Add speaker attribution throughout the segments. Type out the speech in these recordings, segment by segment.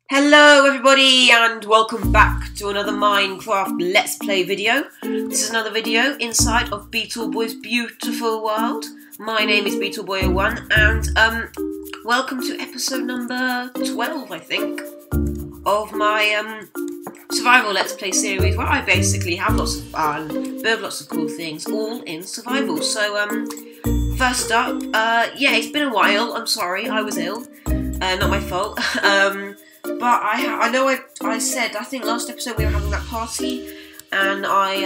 Speaker 1: Hello everybody and welcome back to another Minecraft Let's Play video. This is another video inside of Beatleboy's beautiful world. My name is Beatleboy01 and welcome to episode number 12 I think of my survival Let's Play series where I basically have lots of fun, build lots of cool things, all in survival. So first up, yeah, it's been a while, I'm sorry, I was ill, not my fault. But I know I said, I think last episode we were having that party, and I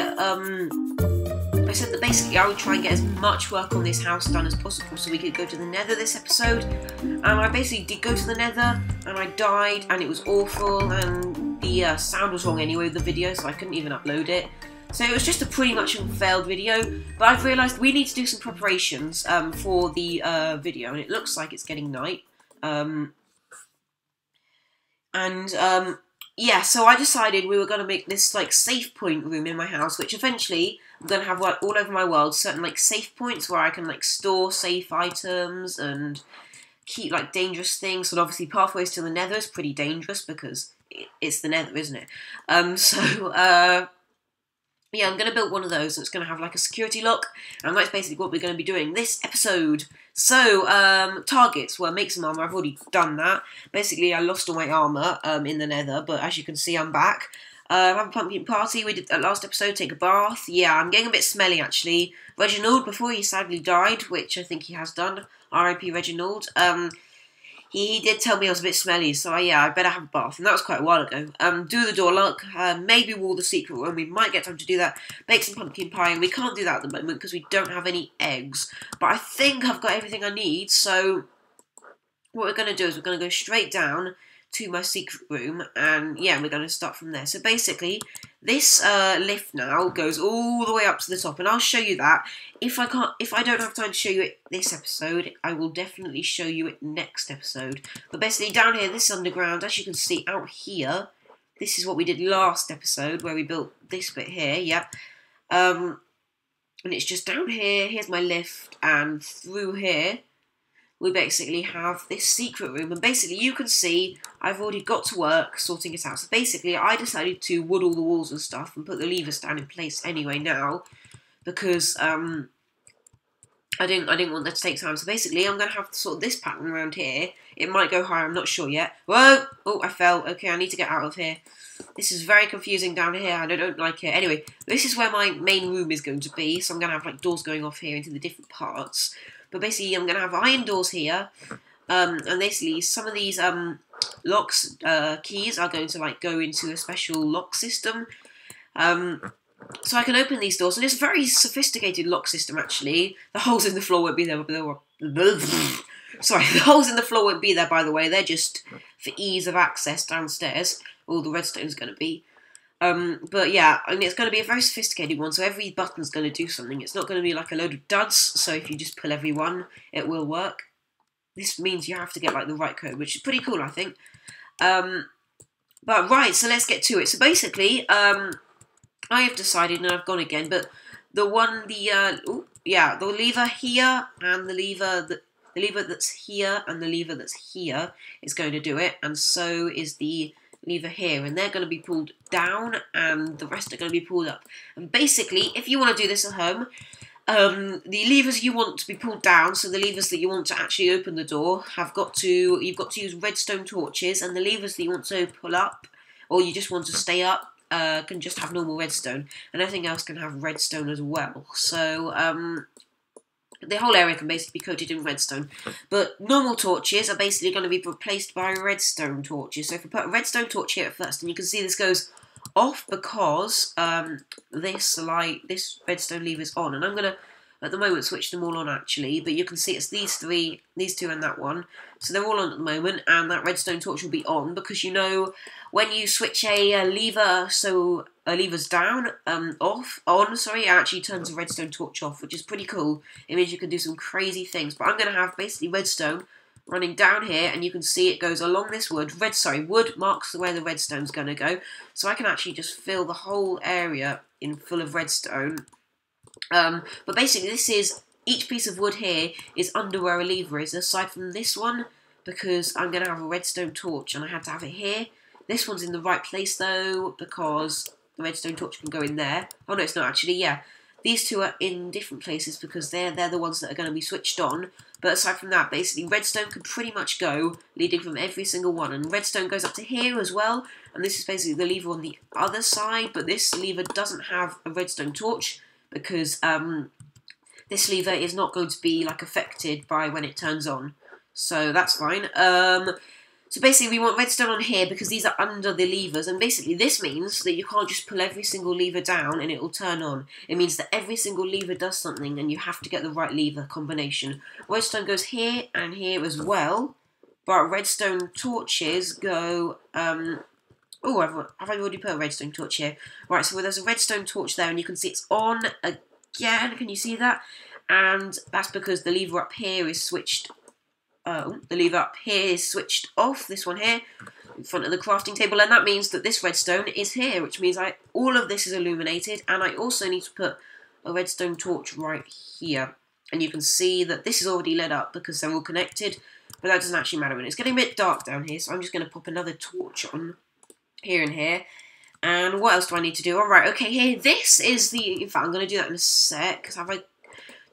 Speaker 1: said that basically I would try and get as much work on this house done as possible so we could go to the nether this episode, and I basically did go to the nether, and I died, and it was awful, and the sound was wrong anyway with the video, so I couldn't even upload it. So it was just a pretty much a failed video, but I've realised we need to do some preparations for the video, and it looks like it's getting night. Yeah, so I decided we were going to make this, like, safe point room in my house, which eventually I'm going to have, like, all over my world, certain, like, safe points where I can, like, store safe items and keep, like, dangerous things. And obviously pathways to the nether is pretty dangerous because it's the nether, isn't it? Yeah, I'm going to build one of those, and it's going to have, like, a security lock, and that's basically what we're going to be doing this episode. So, targets, well, make some armour, I've already done that. Basically, I lost all my armour in the nether, but as you can see, I'm back. Have a pumpkin party, we did that last episode, take a bath. Yeah, I'm getting a bit smelly, actually. Reginald, before he sadly died, which I think he has done, R.I.P. Reginald, he did tell me I was a bit smelly, so yeah, I better have a bath, and that was quite a while ago. Do the door lock, maybe wall the secret room, we might get time to do that. Bake some pumpkin pie, and we can't do that at the moment because we don't have any eggs. But I think I've got everything I need, so what we're going to do is we're going to go straight down to my secret room, and yeah, we're going to start from there. So basically, this lift now goes all the way up to the top, and I'll show you that. If I don't have time to show you it this episode, I will definitely show you it next episode. But basically, down here, this underground, as you can see out here, this is what we did last episode, where we built this bit here, yep. And it's just down here, here's my lift, and through here, we basically have this secret room, and basically you can see I've already got to work sorting it out. So basically I decided to wood all the walls and stuff and put the levers down in place anyway now, because I didn't want that to take time. So basically I'm going to have to sort this pattern around here. It might go higher, I'm not sure yet. Whoa! Oh, I fell. Okay, I need to get out of here. This is very confusing down here, and I don't like it. Anyway, this is where my main room is going to be, so I'm going to have like doors going off here into the different parts. But basically, I'm going to have iron doors here, and basically some of these locks, keys are going to like go into a special lock system, so I can open these doors. And it's a very sophisticated lock system, actually. The holes in the floor won't be there. Sorry, the holes in the floor won't be there, by the way. They're just for ease of access downstairs. All the redstone's going to be. But yeah, I mean, it's going to be a very sophisticated one, so every button's going to do something. It's not going to be like a load of duds, so if you just pull every one, it will work. This means you have to get like the right code, which is pretty cool, I think. But right, so let's get to it. So basically, I have decided, and I've gone again, but the lever here, and the lever that's here, and the lever that's here is going to do it, and so is the lever here, and they're going to be pulled down, and the rest are going to be pulled up. And basically, if you want to do this at home, the levers you want to be pulled down, so the levers that you want to actually open the door, you've got to use redstone torches, and the levers that you want to pull up, or you just want to stay up, can just have normal redstone, and everything else can have redstone as well. So, the whole area can basically be coated in redstone, but normal torches are basically going to be replaced by redstone torches. So if I put a redstone torch here at first, and you can see this goes off because this redstone lever is on, and I'm going to, at the moment, switch them all on actually, but you can see it's these three, these two and that one, so they're all on at the moment, and that redstone torch will be on, because you know, when you switch a lever, so a lever's down, it actually turns the redstone torch off, which is pretty cool. It means you can do some crazy things, but I'm going to have basically redstone running down here, and you can see it goes along this wood. Wood marks where the redstone's going to go, so I can actually just fill the whole area in full of redstone. But basically, each piece of wood here is under where a lever is, aside from this one, because I'm going to have a redstone torch, and I had to have it here. This one's in the right place, though, because the redstone torch can go in there. Oh, no, it's not actually, yeah. These two are in different places because they're the ones that are going to be switched on. But aside from that, basically, redstone can pretty much go leading from every single one. And redstone goes up to here as well. And this is basically the lever on the other side. But this lever doesn't have a redstone torch because this lever is not going to be like affected by when it turns on. So that's fine. So basically we want redstone on here because these are under the levers, and basically this means that you can't just pull every single lever down and it will turn on. It means that every single lever does something and you have to get the right lever combination. Redstone goes here and here as well, but redstone torches go... oh, have I already put a redstone torch here? Right, so there's a redstone torch there and you can see it's on again. Can you see that? And that's because the lever up here is switched. The lever up here is switched off, this one here, in front of the crafting table, and that means that this redstone is here, which means all of this is illuminated, and I also need to put a redstone torch right here. And you can see that this is already lit up because they're all connected, but that doesn't actually matter, and it's getting a bit dark down here, so I'm just going to pop another torch on here and here. And what else do I need to do? Alright, okay, here, this is the... In fact, I'm going to do that in a sec, because have I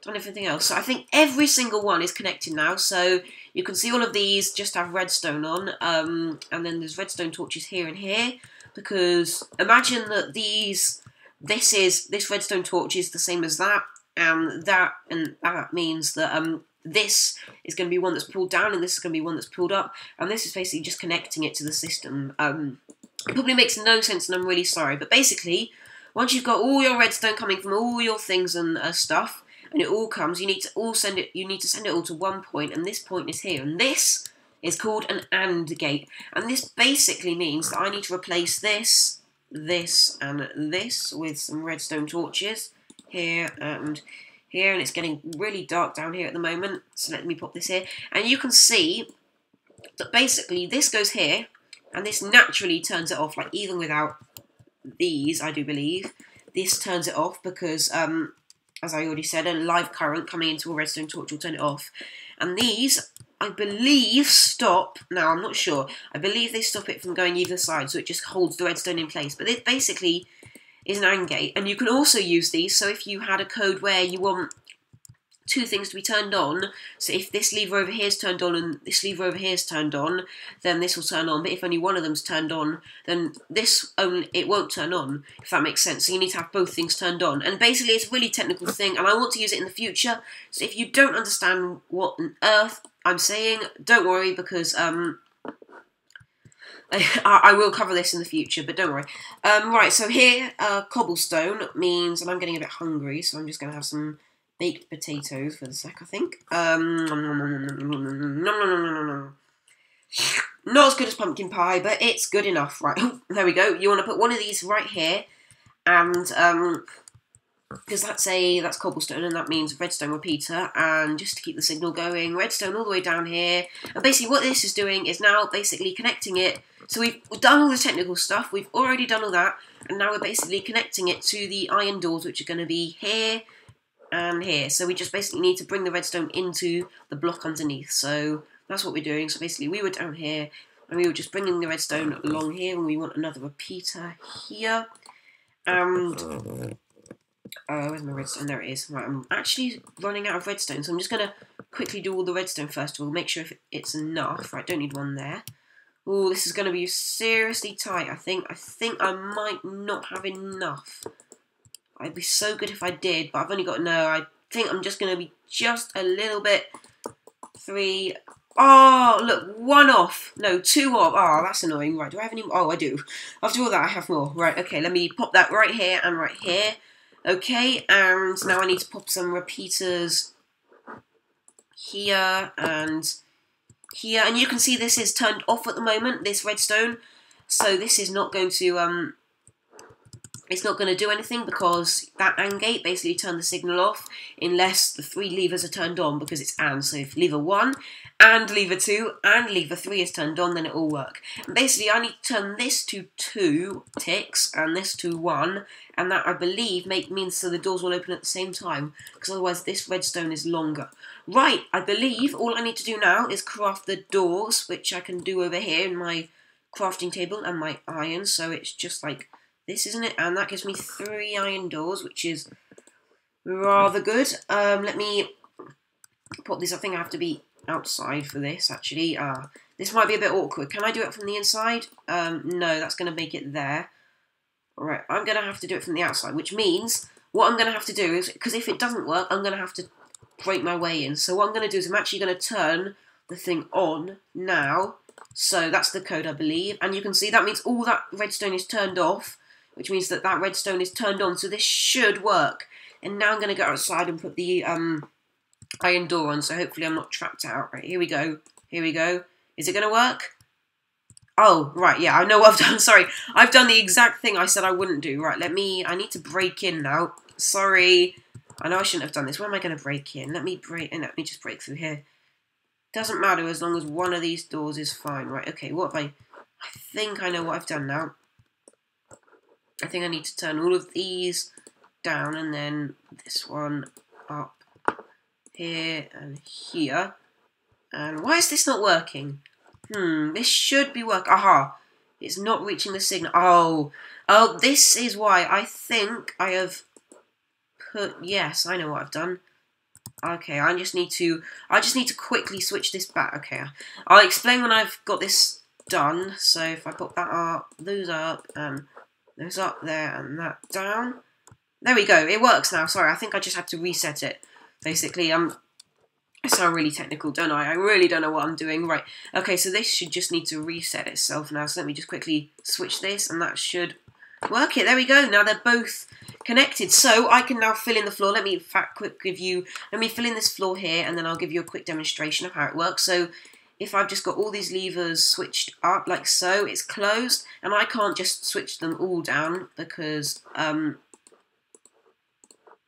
Speaker 1: done everything else? So I think every single one is connected now, so you can see all of these just have redstone on, and then there's redstone torches here and here, because imagine that this redstone torch is the same as that, and that means that this is going to be one that's pulled down, and this is going to be one that's pulled up, and this is basically just connecting it to the system. It probably makes no sense, and I'm really sorry, but basically, once you've got all your redstone coming from all your things and stuff, and it all comes, you need to send it all to one point, and this point is here, and this is called an AND gate, and this basically means that I need to replace this, and this with some redstone torches here and here, and it's getting really dark down here at the moment, so let me pop this here, and you can see that basically this goes here, and this naturally turns it off, like even without these, I do believe, this turns it off because, as I already said, a live current coming into a redstone torch will turn it off. And these, I believe, stop... Now, I'm not sure. I believe they stop it from going either side, so it just holds the redstone in place. But it basically is an AND gate. And you can also use these, so if you had a code where you want two things to be turned on, so if this lever over here is turned on and this lever over here is turned on, then this will turn on, but if only one of them's turned on, then it won't turn on, if that makes sense. So you need to have both things turned on, and basically it's a really technical thing, and I want to use it in the future, so if you don't understand what on earth I'm saying, don't worry, because I will cover this in the future, but don't worry. Right, so here, cobblestone means, and I'm getting a bit hungry, so I'm just going to have some baked potatoes for the sec, I think. Not as good as pumpkin pie, but it's good enough. Right, there we go. You want to put one of these right here, and because that's cobblestone, and that means redstone repeater, and just to keep the signal going, redstone all the way down here. And basically what this is doing is now basically connecting it. So we've done all the technical stuff, we've already done all that, and now we're basically connecting it to the iron doors, which are going to be here and here. So we just basically need to bring the redstone into the block underneath. So that's what we're doing. So basically we were down here and we were just bringing the redstone along here, and we want another repeater here. And where's my redstone? There it is. Right, I'm actually running out of redstone, so I'm just going to quickly do all the redstone first of all, make sure if it's enough. Right, don't need one there. Oh, this is going to be seriously tight, I think. I think I might not have enough. I'd be so good if I did, but I've only got... No, I think I'm just going to be just a little bit... 3... Oh, look, 1 off. No, 2 off. Oh, that's annoying. Right, do I have any... Oh, I do. After all that, I have more. Right, okay, let me pop that right here and right here. Okay, and now I need to pop some repeaters here and here. And you can see this is turned off at the moment, this redstone. So this is not going to... it's not going to do anything because that AND gate basically turned the signal off unless the 3 levers are turned on, because it's AND. So if lever 1 and lever 2 and lever 3 is turned on, then it will work. And basically, I need to turn this to 2 ticks and this to 1, and that, I believe, means so the doors will open at the same time, because otherwise this redstone is longer. Right, I believe all I need to do now is craft the doors, which I can do over here in my crafting table and my iron. So it's just like this, isn't it? And that gives me 3 iron doors, which is rather good. Let me put this. I think I have to be outside for this, actually. This might be a bit awkward. Can I do it from the inside? No, that's going to make it there. Alright, I'm going to have to do it from the outside, which means what I'm going to have to do is, because if it doesn't work, I'm going to have to break my way in. So what I'm going to do is I'm actually going to turn the thing on now. So that's the code, I believe. And you can see that means all that redstone is turned off, which means that that redstone is turned on. So this should work. And now I'm going to go outside and put the iron door on. So hopefully I'm not trapped out. Right, here we go. Here we go. Is it going to work? Oh, right, yeah, I know what I've done. Sorry, I've done the exact thing I said I wouldn't do. Right, I need to break in now. Sorry. I know I shouldn't have done this. Where am I going to break in? Let me just break through here. Doesn't matter as long as one of these doors is fine. Right, okay, what have I think I know what I've done now. I think I need to turn all of these down and then this one up here and here. And why is this not working? This should be working. Aha! It's not reaching the signal. Oh, this is why. I think I have put. Yes, I know what I've done. Okay, I just need to quickly switch this back. Okay, I'll explain when I've got this done. So if I put that up, those up, and those up there, and that down. There we go. It works now. Sorry, I think I just had to reset it. Basically, I sound really technical, don't I? I really don't know what I'm doing. Right, okay, so this should just need to reset itself now. So let me just quickly switch this, and that should work it. There we go. Now they're both connected. So I can now fill in the floor. Let me fill in this floor here, and then I'll give you a quick demonstration of how it works. So if I've just got all these levers switched up like so, it's closed, and I can't just switch them all down because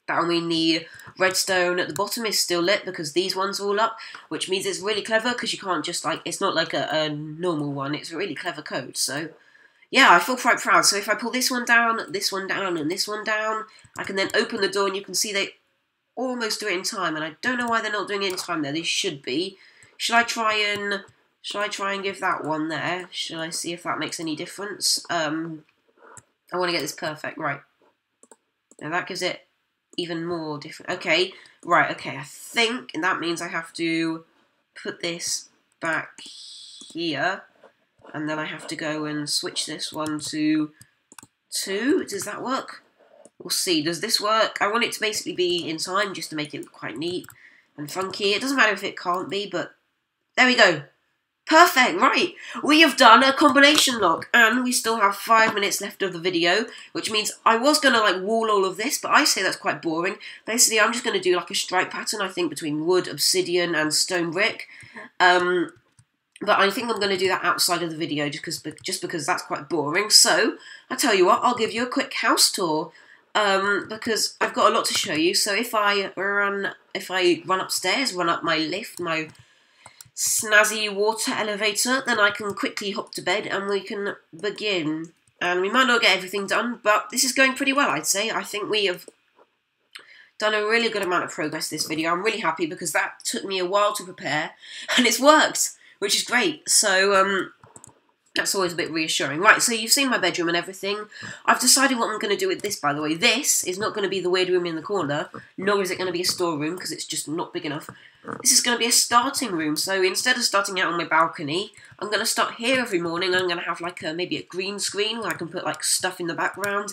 Speaker 1: that'll mean the redstone at the bottom is still lit because these ones are all up, which means it's really clever because you can't just it's not like a normal one. It's a really clever code. So yeah, I feel quite proud. So if I pull this one down, and this one down, I can then open the door and you can see they almost do it in time. And I don't know why they're not doing it in time there. They should be. Should I try and give that one there? Should I see if that makes any difference? I want to get this perfect. Right. Now that gives it even more different. Okay, right, okay, I think that means I have to put this back here, and then I have to go and switch this one to 2. Does that work? We'll see. Does this work? I want it to basically be in time just to make it quite neat and funky. It doesn't matter if it can't be, but there we go. Perfect, right. We have done a combination lock, and we still have 5 minutes left of the video, which means I was going to wall all of this, but I say that's quite boring. Basically, I'm just going to do a stripe pattern, I think, between wood, obsidian, and stone brick. But I think I'm going to do that outside of the video, just because that's quite boring. So, I tell you what, I'll give you a quick house tour, because I've got a lot to show you. So if I run upstairs, run up my lift, my snazzy water elevator, then I can quickly hop to bed and we can begin. And we might not get everything done, but this is going pretty well, I'd say. I think we have done a really good amount of progress this video. I'm really happy because that took me a while to prepare, and it's worked, which is great. So, that's always a bit reassuring. Right, so you've seen my bedroom and everything. I've decided what I'm going to do with this, by the way. This is not going to be the weird room in the corner, nor is it going to be a storeroom, because it's just not big enough. This is going to be a starting room, so instead of starting out on my balcony, I'm going to start here every morning. I'm going to have maybe a green screen where I can put stuff in the background,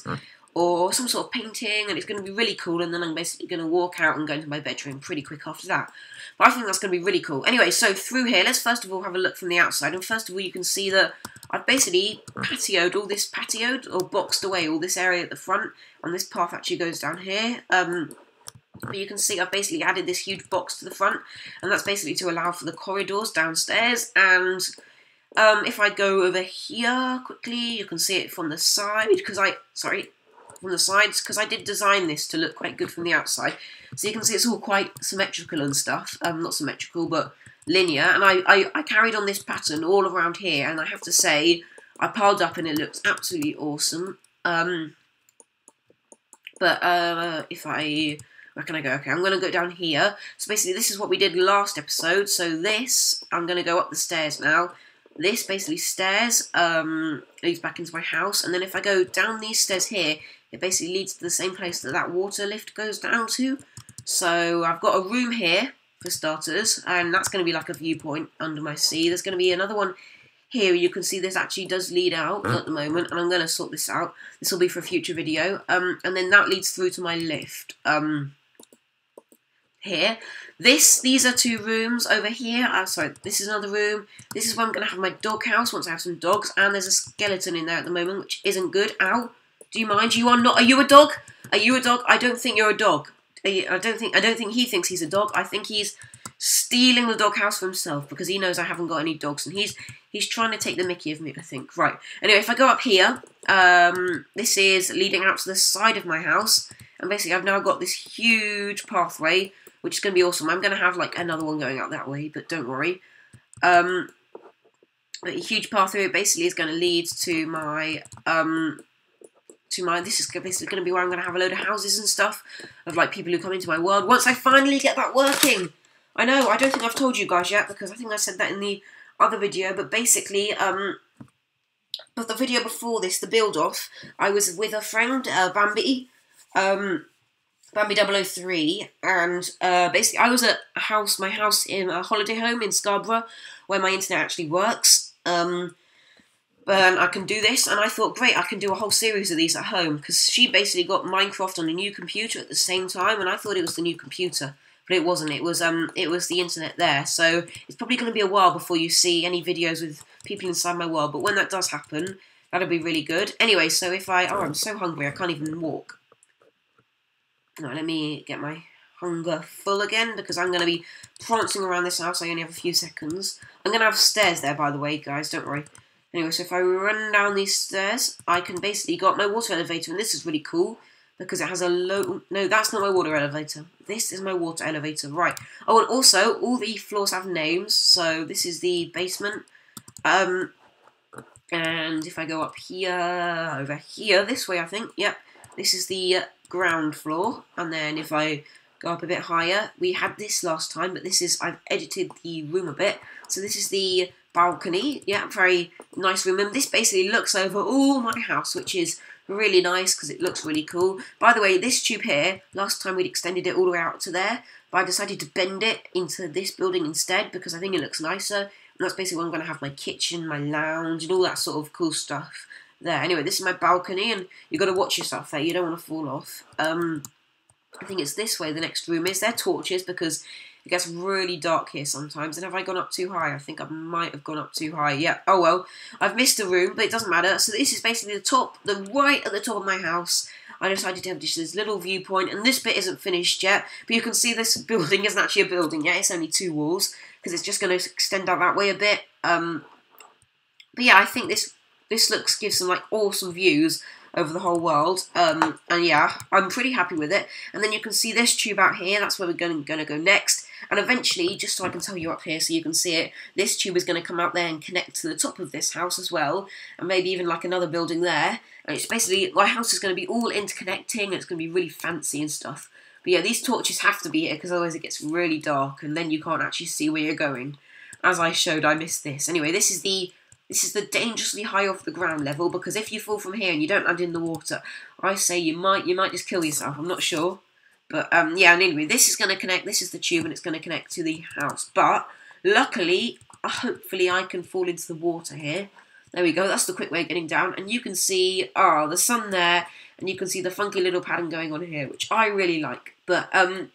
Speaker 1: or some sort of painting, and it's going to be really cool, and then I'm basically going to walk out and go into my bedroom pretty quick after that. But I think that's going to be really cool. Anyway, so through here, let's first of all have a look from the outside, and first of all you can see that I've basically patioed or boxed away all this area at the front, and this path actually goes down here. But you can see I've basically added this huge box to the front, and that's basically to allow for the corridors downstairs. And if I go over here quickly, you can see it from the side, because from the sides, because I did design this to look quite good from the outside. So you can see it's all quite symmetrical and stuff. Not symmetrical, but linear. And I carried on this pattern all around here, and I have to say, I piled up and it looks absolutely awesome. Where can I go? Okay, I'm going to go down here. So basically, this is what we did last episode. So this, I'm going to go up the stairs now. This basically stairs leads back into my house. And then if I go down these stairs here, it basically leads to the same place that that water lift goes down to. So I've got a room here, for starters. And that's going to be like a viewpoint under my sea. There's going to be another one here. You can see this actually does lead out at the moment. And I'm going to sort this out. This will be for a future video. And then that leads through to my lift. Here. These are 2 rooms over here. Sorry, this is another room. This is where I'm going to have my dog house once I have some dogs. And there's a skeleton in there at the moment, which isn't good. Ow. Do you mind? You are not. Are you a dog? Are you a dog? I don't think you're a dog. I don't think he thinks he's a dog. I think he's stealing the dog house for himself because he knows I haven't got any dogs. And he's trying to take the mickey of me, I think. Right. Anyway, if I go up here, this is leading out to the side of my house. And basically, I've now got this huge pathway, which is going to be awesome. I'm going to have like another one going out that way, but don't worry. A huge pathway basically is going to lead to my this is basically going to be where I'm going to have a load of houses and stuff of like people who come into my world. Once I finally get that working, I know I don't think I've told you guys yet because I think I said that in the other video. But basically, but the video before this, the build off, I was with a friend, Bambi. Bambi 003, and basically I was at my house in a holiday home in Scarborough, where my internet actually works, and I can do this, and I thought, great, I can do a whole series of these at home, because she basically got Minecraft on a new computer at the same time, and I thought it was the new computer, but it wasn't. It was the internet there, so it's probably going to be a while before you see any videos with people inside my world, but when that does happen, that'll be really good. Anyway, so if I'm so hungry, I can't even walk. No, let me get my hunger full again, because I'm going to be prancing around this house. I only have a few seconds. I'm going to have stairs there, by the way, guys, don't worry. Anyway, so if I run down these stairs, I can basically got my water elevator, and this is really cool, because it has a low... No, that's not my water elevator. This is my water elevator, right. Oh, and also, all the floors have names, so this is the basement. And if I go up here, over here, this way, I think, yep, this is the... ground floor, and then if I go up a bit higher, we had this last time, but this is, I've edited the room a bit, so this is the balcony. Yeah, very nice room, and this basically looks over all my house, which is really nice because it looks really cool. By the way, this tube here, last time we'd extended it all the way out to there, but I decided to bend it into this building instead because I think it looks nicer, and that's basically where I'm going to have my kitchen, my lounge, and all that sort of cool stuff there. Anyway, this is my balcony, and you've got to watch yourself there. You don't want to fall off. I think it's this way the next room is. They're torches because it gets really dark here sometimes. And have I gone up too high? I think I might have gone up too high. Yeah, oh well. I've missed a room, but it doesn't matter. So this is basically the right at the top of my house. I decided to have just this little viewpoint, and this bit isn't finished yet. But you can see this building isn't actually a building yet. It's only 2 walls because it's just going to extend out that way a bit. But yeah, I think this gives some like awesome views over the whole world, and yeah, I'm pretty happy with it. And then you can see this tube out here, that's where we're going to go next, and eventually, just so I can tell you up here so you can see it, this tube is going to come out there and connect to the top of this house as well, and maybe even like another building there, and it's basically, my house is going to be all interconnecting, and it's going to be really fancy and stuff. But yeah, these torches have to be here, because otherwise it gets really dark, and then you can't actually see where you're going. As I showed, I missed this. Anyway, this is the dangerously high off the ground level, because if you fall from here and you don't land in the water, I say you might just kill yourself. I'm not sure. But yeah, and anyway, this is going to connect, this is the tube, and it's going to connect to the house. But luckily, hopefully I can fall into the water here. There we go, that's the quick way of getting down. And you can see, the sun there, and you can see the funky little pattern going on here, which I really like. But I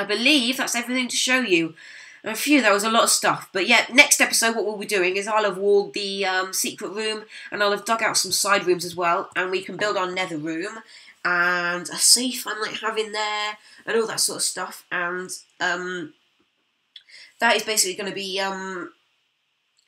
Speaker 1: believe that's everything to show you. And phew, there was a lot of stuff. But yeah, next episode, what we'll be doing is I'll have walled the secret room, and I'll have dug out some side rooms as well, and we can build our nether room, and a safe I might have in there, and all that sort of stuff. And that is basically going to be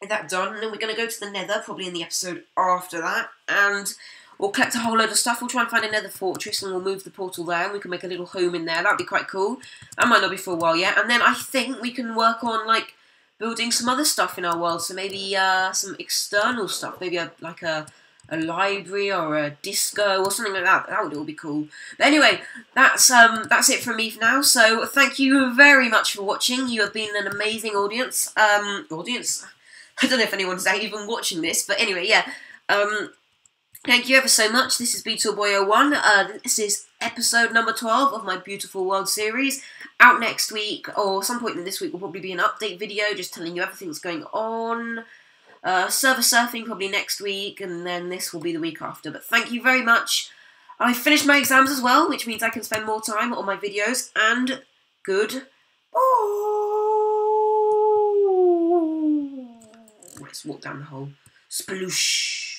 Speaker 1: that done, and then we're going to go to the nether, probably in the episode after that. And or collect a whole load of stuff. We'll try and find another fortress and we'll move the portal there and we can make a little home in there. That'd be quite cool. That might not be for a while yet. And then I think we can work on, like, building some other stuff in our world. So maybe some external stuff. Maybe like a library or a disco or something like that. That would all be cool. But anyway, that's it from me for now. So thank you very much for watching. You have been an amazing audience. I don't know if anyone's even watching this, but anyway, yeah. Thank you ever so much. This is Beatleboy01. This is episode number 12 of my Beautiful World series. Out next week, or some point in this week, will probably be an update video, just telling you everything that's going on. Server surfing probably next week, and then this will be the week after. But thank you very much. I finished my exams as well, which means I can spend more time on my videos, and good. Oh, let's walk down the hole. Sploosh.